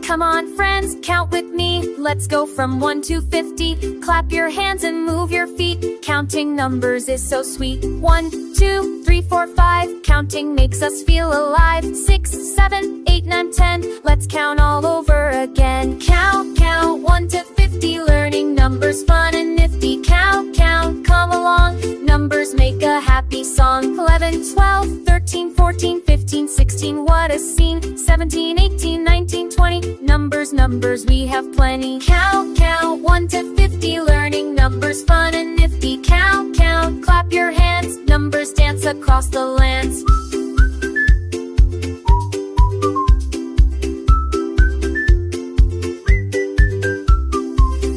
Come on friends, count with me. Let's go from 1 to 50. Clap your hands and move your feet. Counting numbers is so sweet. 1, 2, 3, 4, 5. Counting makes us feel alive. 6, 7, 8, 9, 10. Let's count all over again. Count, count 1 to 50. Learning numbers fun and nifty. Count, count, come along. Numbers make a happy song. 11, 12, 13, 14, 15, 16. What a scene. 17, 18, 19, 20. Numbers, numbers, we have plenty. Count, count 1 to 50. Learning numbers fun and nifty. Count, count, clap your hands. Numbers dance across the lands.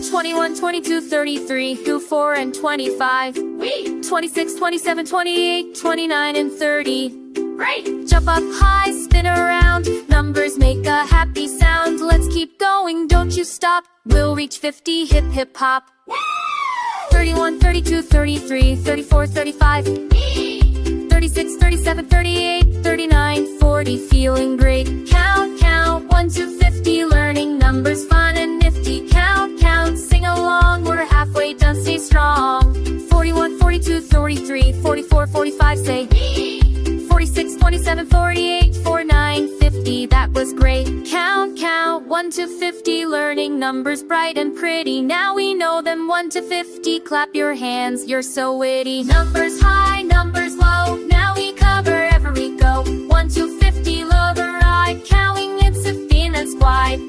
21, 22, 33, 24 and 25. 26, 27, 28, 29 and 30. Great! Jump up high, spin around. Numbers make a happy sound. Let's keep going, don't you stop. We'll reach 50, hip hip hop. 31, 32, 33, 34, 35. 36, 37, 38, 39, 40. Feeling great. Count, count 1 to 50. Learning numbers fun and nifty. Count, count, sing along. We're halfway done, stay strong. 41, 42, 43, 44, 45. Say 46, 27, 48, 49, 50. That was great. Count, count 1 to 50. Learning numbers bright and pretty. Now we know them 1 to 50. Clap your hands, you're so witty. Numbers high, numbers low. Now we cover every go. 1 to 50, lover I. Counting it's a fin and squad.